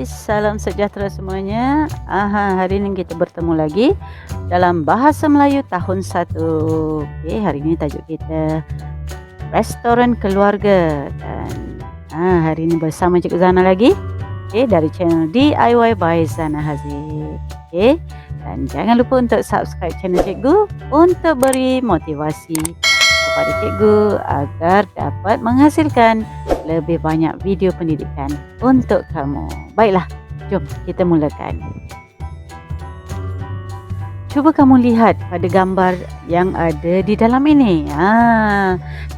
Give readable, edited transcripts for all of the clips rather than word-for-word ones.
guys, salam sejahtera semuanya. Hari ini kita bertemu lagi dalam Bahasa Melayu tahun 1. Okey, hari ini tajuk kita Restoran Keluarga dan hari ini bersama Cikgu Zana lagi. Okey, dari channel DIY by Zana Haziq. Okey, dan jangan lupa untuk subscribe channel Cikgu untuk beri motivasi kepada Cikgu agar dapat menghasilkan lebih banyak video pendidikan untuk kamu. Baiklah, jom kita mulakan. Cuba kamu lihat pada gambar yang ada di dalam ini.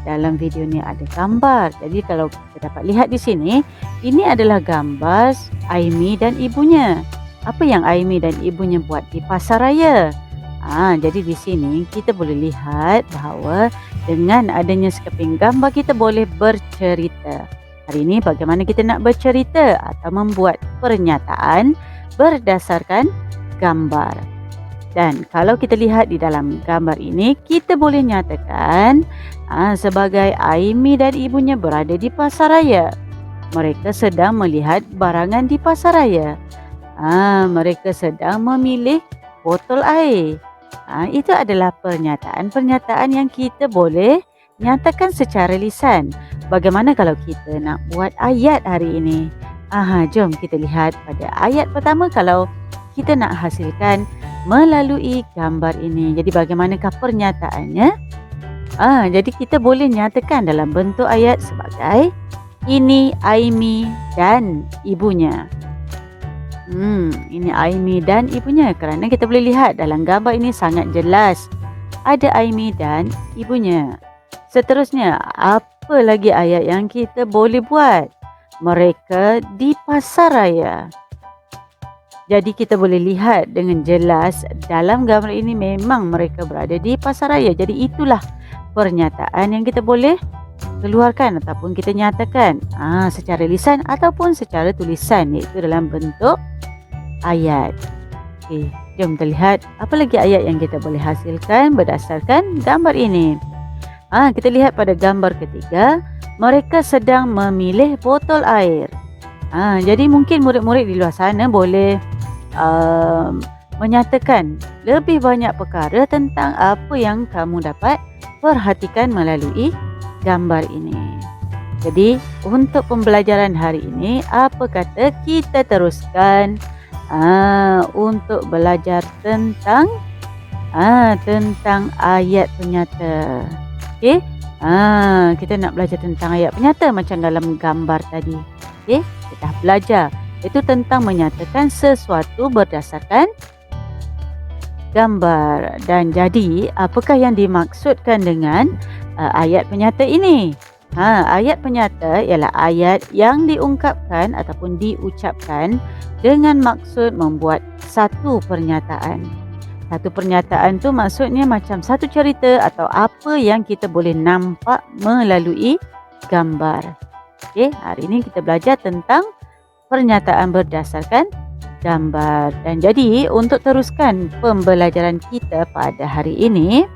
Dalam video ni ada gambar. Jadi kalau kita dapat lihat di sini, ini adalah gambar Aimi dan ibunya. Apa yang Aimi dan ibunya buat di pasar raya? Jadi di sini kita boleh lihat bahawa dengan adanya sekeping gambar kita boleh bercerita. Hari ini bagaimana kita nak bercerita atau membuat pernyataan berdasarkan gambar. Dan kalau kita lihat di dalam gambar ini, kita boleh nyatakan sebagai Aimi dan ibunya berada di pasar raya. Mereka sedang melihat barangan di pasar raya. Mereka sedang memilih botol air. Itu adalah pernyataan-pernyataan yang kita boleh nyatakan secara lisan. Bagaimana kalau kita nak buat ayat hari ini? Jom kita lihat pada ayat pertama kalau kita nak hasilkan melalui gambar ini. Jadi bagaimanakah pernyataannya? Jadi kita boleh nyatakan dalam bentuk ayat sebagai ini Aimi dan ibunya. Ini Aimi dan ibunya kerana kita boleh lihat dalam gambar ini sangat jelas ada Aimi dan ibunya. Seterusnya, apa lagi ayat yang kita boleh buat? Mereka di pasar raya. Jadi kita boleh lihat dengan jelas dalam gambar ini memang mereka berada di pasar raya. Jadi itulah pernyataan yang kita boleh keluarkan ataupun kita nyatakan secara lisan ataupun secara tulisan, iaitu dalam bentuk ayat. Okey, jom kita lihat apa lagi ayat yang kita boleh hasilkan berdasarkan gambar ini. Kita lihat pada gambar ketiga, mereka sedang memilih botol air. Jadi mungkin murid-murid di luar sana boleh menyatakan lebih banyak perkara tentang apa yang kamu dapat perhatikan melalui gambar ini. Jadi untuk pembelajaran hari ini, apa kata kita teruskan untuk belajar tentang ayat penyata. Okey, kita nak belajar tentang ayat penyata macam dalam gambar tadi. Okey, kita dah belajar itu tentang menyatakan sesuatu berdasarkan gambar. Dan jadi apakah yang dimaksudkan dengan ayat penyata ini? Ayat penyata ialah ayat yang diungkapkan ataupun diucapkan dengan maksud membuat satu pernyataan. Satu pernyataan tu maksudnya macam satu cerita atau apa yang kita boleh nampak melalui gambar. Okey, hari ini kita belajar tentang pernyataan berdasarkan gambar. Dan jadi untuk teruskan pembelajaran kita pada hari ini,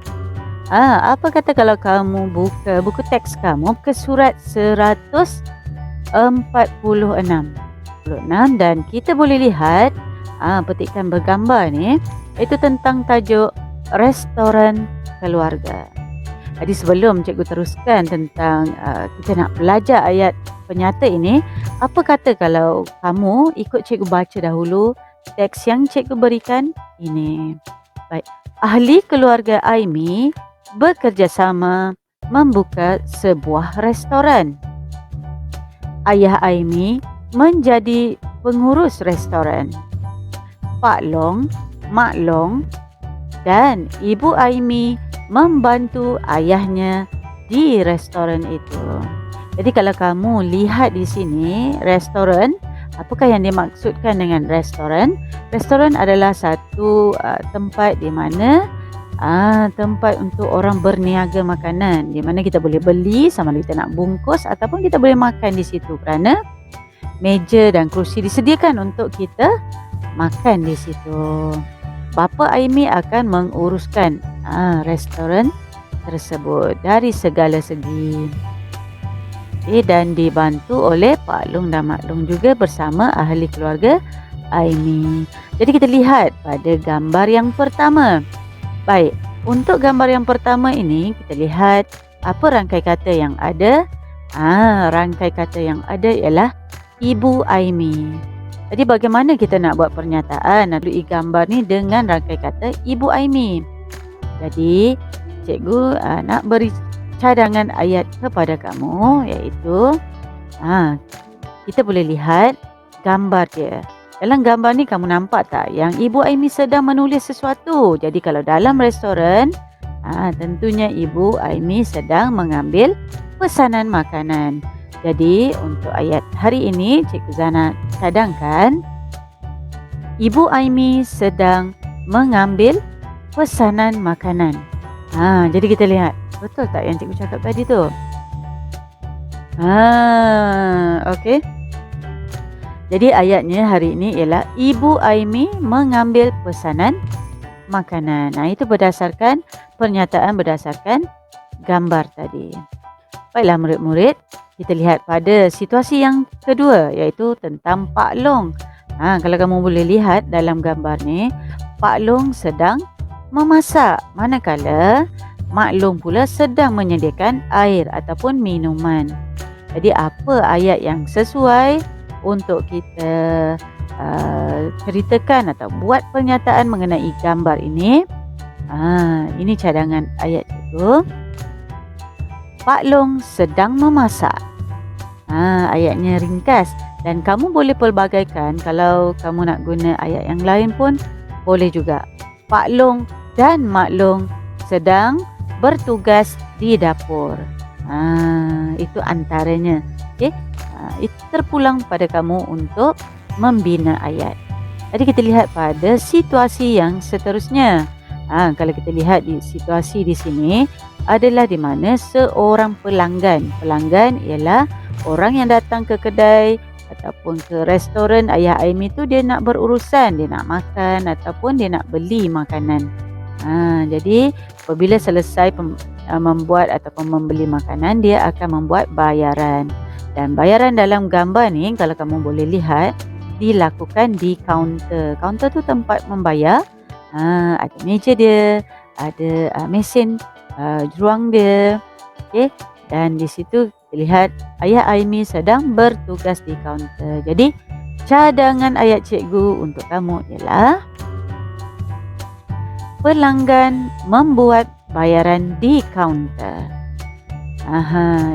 apa kata kalau kamu buka buku teks kamu ke surat 146 dan kita boleh lihat petikan bergambar ni, itu tentang tajuk Restoran Keluarga. Jadi sebelum cikgu teruskan tentang kita nak belajar ayat penyata ini, apa kata kalau kamu ikut cikgu baca dahulu teks yang cikgu berikan ini. Baik, ahli keluarga Aimi bekerjasama membuka sebuah restoran. Ayah Aimi menjadi pengurus restoran. Pak Long, Mak Long dan Ibu Aimi membantu ayahnya di restoran itu. Jadi kalau kamu lihat di sini restoran, apakah yang dimaksudkan dengan restoran? Restoran adalah satu tempat di mana tempat untuk orang berniaga makanan, di mana kita boleh beli sama ada kita nak bungkus ataupun kita boleh makan di situ kerana meja dan kerusi disediakan untuk kita makan di situ. Bapa Aimi akan menguruskan restoran tersebut dari segala segi. dan dibantu oleh Pak Long dan Mak Long juga bersama ahli keluarga Aimi. Jadi kita lihat pada gambar yang pertama. Baik, untuk gambar yang pertama ini kita lihat apa rangkai kata yang ada. Rangkai kata yang ada ialah Ibu Aimi. Jadi bagaimana kita nak buat pernyataan melalui gambar ni dengan rangkai kata Ibu Aimi. Jadi cikgu nak beri cadangan ayat kepada kamu, iaitu kita boleh lihat gambar dia. Dalam gambar ni kamu nampak tak yang Ibu Aimi sedang menulis sesuatu. Jadi kalau dalam restoran, tentunya Ibu Aimi sedang mengambil pesanan makanan. Jadi untuk ayat hari ini Cikgu Zana cadangkan Ibu Aimi sedang mengambil pesanan makanan. Jadi kita lihat, betul tak yang cikgu cakap tadi tu? Okey. Jadi ayatnya hari ini ialah Ibu Aimi mengambil pesanan makanan. Itu berdasarkan pernyataan berdasarkan gambar tadi. Baiklah murid-murid, kita lihat pada situasi yang kedua, iaitu tentang Pak Long. Kalau kamu boleh lihat dalam gambar ni, Pak Long sedang memasak, manakala Mak Long pula sedang menyediakan air ataupun minuman. Jadi apa ayat yang sesuai untuk kita ceritakan atau buat pernyataan mengenai gambar ini? Ini cadangan ayat itu. Pak Long sedang memasak. Ayatnya ringkas dan kamu boleh pelbagaikan. Kalau kamu nak guna ayat yang lain pun boleh juga. Pak Long dan Mak Long sedang bertugas di dapur. Itu antaranya. Okey. Itu terpulang pada kamu untuk membina ayat. Jadi kita lihat pada situasi yang seterusnya. Kalau kita lihat di situasi di sini adalah di mana seorang pelanggan. Pelanggan ialah orang yang datang ke kedai ataupun ke restoran Ayah Aimi tu, dia nak berurusan, dia nak makan ataupun dia nak beli makanan. Jadi apabila selesai membuat ataupun membeli makanan, dia akan membuat bayaran. Dan bayaran dalam gambar ni kalau kamu boleh lihat dilakukan di kaunter. Kaunter tu tempat membayar. Ada meja dia, ada mesin juang dia. Okey, dan di situ kita lihat Ayah Aimi sedang bertugas di kaunter. Jadi cadangan ayat cikgu untuk kamu ialah pelanggan membuat bayaran di kaunter.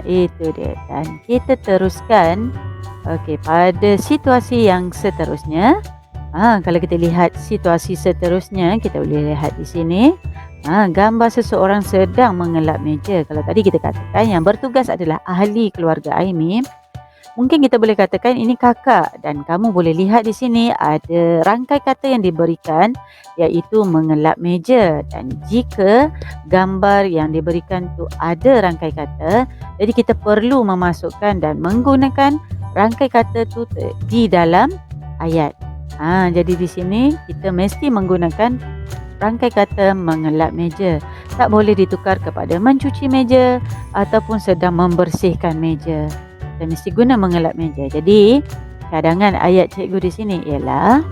Itu dia. Dan kita teruskan pada situasi yang seterusnya. Kalau kita lihat situasi seterusnya, kita boleh lihat di sini. Gambar seseorang sedang mengelap meja. Kalau tadi kita katakan yang bertugas adalah ahli keluarga Aimi, mungkin kita boleh katakan ini kakak. Dan kamu boleh lihat di sini ada rangkai kata yang diberikan, iaitu mengelap meja. Dan jika gambar yang diberikan tu ada rangkai kata, jadi kita perlu memasukkan dan menggunakan rangkai kata tu di dalam ayat. Jadi di sini kita mesti menggunakan rangkai kata mengelap meja. Tak boleh ditukar kepada mencuci meja ataupun sedang membersihkan meja. Kita mesti guna mengelap meja. Jadi cadangan ayat cikgu di sini ialah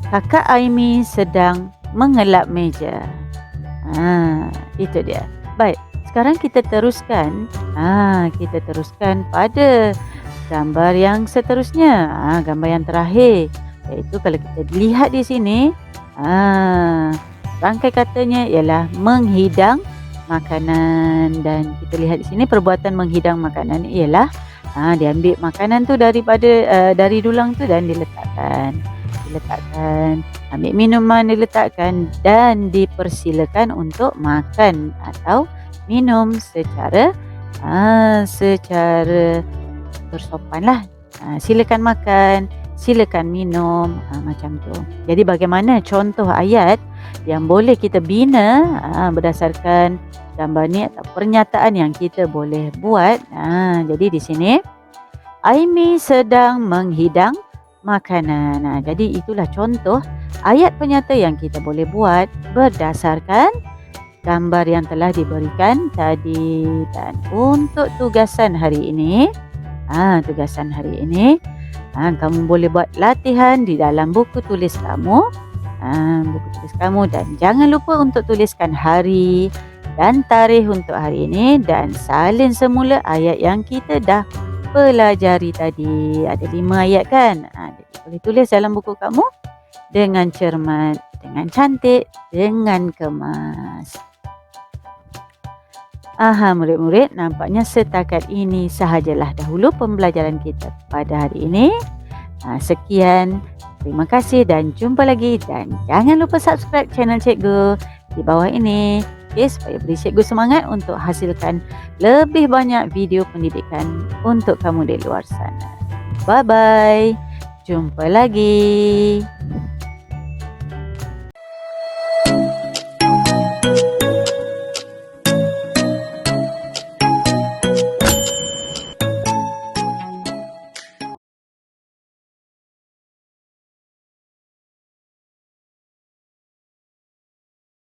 kakak Aimi sedang mengelap meja. Itu dia. Baik, sekarang kita teruskan. Kita teruskan pada gambar yang seterusnya. Gambar yang terakhir, iaitu kalau kita lihat di sini, rangkai katanya ialah menghidang makanan. Dan kita lihat di sini perbuatan menghidang makanan ialah diambil makanan tu dari dulang tu dan diletakkan, ambil minuman diletakkan dan dipersilakan untuk makan atau minum secara bersopan lah. Silakan makan, silakan minum, macam tu. Jadi bagaimana contoh ayat yang boleh kita bina berdasarkan gambar ni atau pernyataan yang kita boleh buat. Jadi di sini Aimi sedang menghidang makanan. Jadi itulah contoh ayat penyata yang kita boleh buat berdasarkan gambar yang telah diberikan tadi. Dan untuk tugasan hari ini, kamu boleh buat latihan di dalam buku tulis kamu. Dan jangan lupa untuk tuliskan hari dan tarikh untuk hari ini dan salin semula ayat yang kita dah pelajari tadi. Ada 5 ayat kan? Jadi boleh tulis dalam buku kamu dengan cermat, dengan cantik, dengan kemas. Murid-murid, nampaknya setakat ini sahajalah dahulu pembelajaran kita pada hari ini. Sekian, terima kasih dan jumpa lagi. Dan jangan lupa subscribe channel Cikgu di bawah ini, supaya beri Cikgu semangat untuk hasilkan lebih banyak video pendidikan untuk kamu di luar sana. Bye-bye, jumpa lagi.